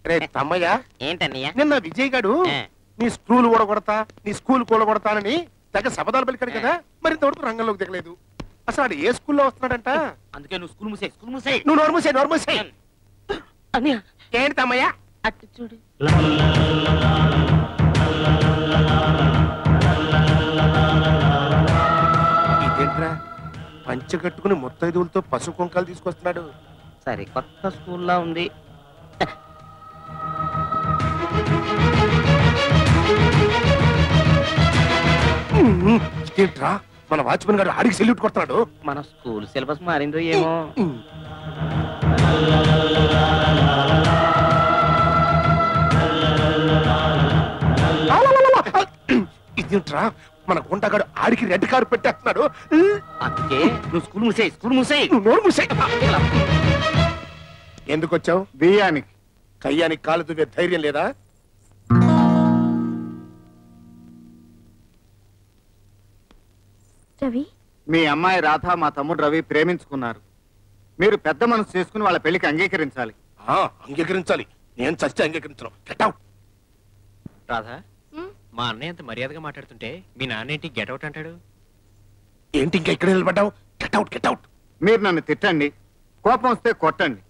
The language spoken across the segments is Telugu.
రే తమ్మయ్య, ఏంటన్నయ్య? నిన్న విజయ్ గాడు నీ స్కూల్ కూడగొడతా నీ స్కూల్ కూడగొడతానని తెగ శపథాలు పలికాడు కదా, మరి ఇంతవరకు రంగంలోకి దిగలేదు. అసలు ఆడు ఏ స్కూల్లో వస్తున్నాడంట? అందుకే నువ్వు స్కూల్ మూసేయ్. నువ్వు నోర్మూసే. అన్నయ్య ఏంటి తమ్మయ్య? అట్టు చూడు. ఇదేంట్రా పంచ కట్టుకుని ముత్తైదువులతో పసుపు కుంకాలు తీసుకొస్తున్నాడు? సరే, కొత్త స్కూల్లో ఉంది. ఏంట్రా మన వాచ్మెన్ గారు ఆడికి సెల్యూట్ కొడుతున్నాడు? మన స్కూల్ సిలబస్ మారిందో ఏమో. ఇదేంట్రా మన గుంటగాడు ఆడికి రెడ్ కారు పెట్టేస్తున్నాడు? అందుకే నువ్వు స్కూల్ మూసేయ్. నువ్వు నోరు మూసేయ్. ఎందుకు వచ్చావు? బియ్యానికి. కయ్యానికి కాలు దువ్వే ధైర్యం లేదా? రవి, మీ అమ్మాయి రాధ మా తమ్ముడు రవి ప్రేమించుకున్నారు. మీరు పెద్ద మనసు చేసుకుని వాళ్ళ పెళ్లికి అంగీకరించాలి. అంగీకరించాలి. నేను చస్తే అంగీకరించను. గెటౌట్. రాధా, మా అన్నయ్య అంత మర్యాదగా మాట్లాడుతుంటే మీ నాన్నేంటి గెటౌట్ అంటాడు? ఏంటి ఇంకా ఇక్కడ నిలబడ్డావు? గెటౌట్. మీరు నన్ను తిట్టండి, కోపం వస్తే కొట్టండి,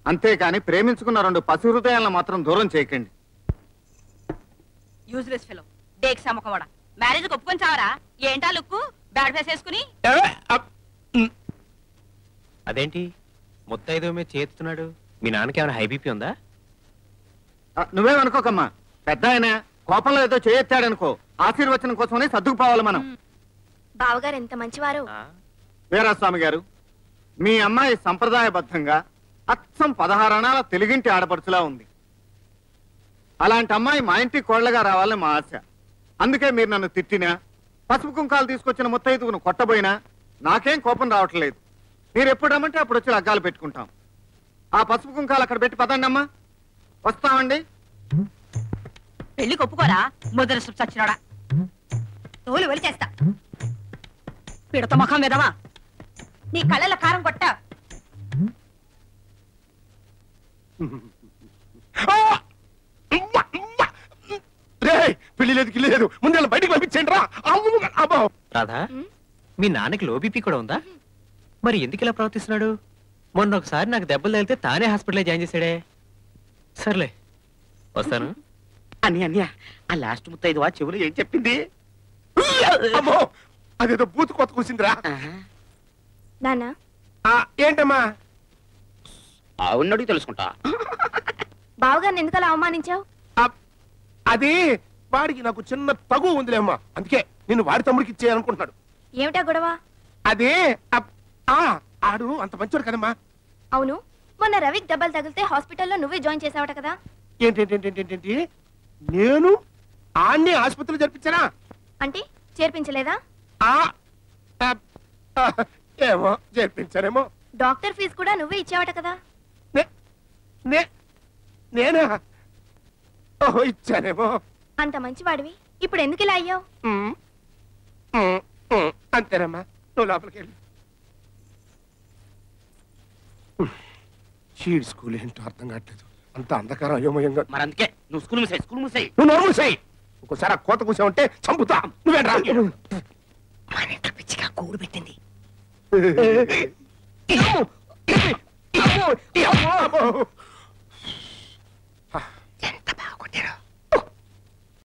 అంతేకాని ప్రేమించుకున్న రెండు పసి హృదయాలను మాత్రం దూరం చేయకండి. యూజ్లెస్ ఫెలో, డేక్ సమ్మకవాడ. మ్యారేజ్ ఒప్పుకొని చావరా? ఏంటా లుక్కు? బ్యాడ్ ఫేస్ వేసుకుని. అదేంటి ముత్తైదో మీద చేస్తున్నాడు? మీ నాన్నకి ఏమైనా హై బీపీ ఉందా? నువ్వేమనుకోకమ్మా, పెద్ద ఆయన కోపంలో ఏదో చేయెత్తాడనుకో, ఆశీర్వచనం కోసమని సర్దుకుపోవాలి మనం. బావగారు ఎంత మంచివారు. వీరాస్వామి గారు, మీ అమ్మాయి సంప్రదాయబద్ధంగా అచ్చం 16 అణాల తెలుగింటి ఆడపడుచులా ఉంది. అలాంటి అమ్మాయి మా ఇంటికి కోళ్లగా రావాలని మా ఆశ. అందుకే మీరు నన్ను తిట్టినా, పసుపు కుంకాలు తీసుకొచ్చిన ముత్తైదువును కొట్టబోయినా నాకేం కోపం రావట్లేదు. మీరు ఎప్పుడు రమ్మంటే అప్పుడు వచ్చి లగ్గాలు పెట్టుకుంటాం. ఆ పసుపు కుంకాలు అక్కడ పెట్టి పదండి అమ్మా. వస్తామండి. పెళ్లికి ఒప్పుకోరా? ముద్ర చచ్చినోడా, తోలు వెలిచేస్తా. పిడత ముఖం మీదవా, నీ కళ్ళల కారం కొట్టా. పెళ్లి లేదు, ముందు బయటికి పంపించండి రా. రాధా, మీ నాన్నకి లో బీపీ కూడా ఉందా? మరి ఎందుకు ఇలా ప్రవర్తిస్తున్నాడు? మొన్న ఒకసారి నాకు దెబ్బలు తగిలితే తానే హాస్పిటల్లో జాయిన్ చేశాడే. సర్లే, వస్తాను. అన్నయ్య, ఆ లాస్ట్ ముత్తైదువా చెవులు ఏం చెప్పింది? అదేదో బూతు కొత్త కూసిందిరా. నాన్న, ఏంటమ్మా? ఉన్నది తెలుసుకుంటా. బావగారిని ఎందుకలా అవమానించావు? అది వాడికి నాకు చిన్న తగు ఉందిలేమ్మా, అందుకే నిన్ను వాడి తమ్ముడికి ఇచ్చేయాలనుకుంటున్నాడు. ఏమిటా గొడవ? అదే ఆడు అంత మంచోడు కదమ్మా. అవును, మొన్న రవికి దెబ్బలు తగిలితే హాస్పిటల్లో నువ్వే జాయిన్ చేసావట కదా? ఏంటి నేను ఆన్ని ఆసుపత్రిలో జరిపించానా? అంటే చేర్పించలేదా? ఏమో చేర్పించానేమో. డాక్టర్ ఫీజు కూడా నువ్వే ఇచ్చావట కదా? నేనా? ఓహో, ఇచ్చానేమో. అంత మంచివాడివి ఇప్పుడు ఎందుకు ఇలా అయ్యావు? అంతేనమ్మా, నువ్వు లోపలికి వెళ్ళి. షీడ్ స్కూల్ ఏంటో అర్థం కావట్లేదు, అంత అంధకారం అయోమయంగా. మరి అందుకే నువ్వు స్కూల్ మూసేయ్. నువ్వు నోరు మూసేయ్. ఇంకోసారి ఆ కోత కూసావంటే చంపుతా. నువ్వేంట్రా? మన ఇంట్లో పిచ్చిగా కూడు పెట్టింది.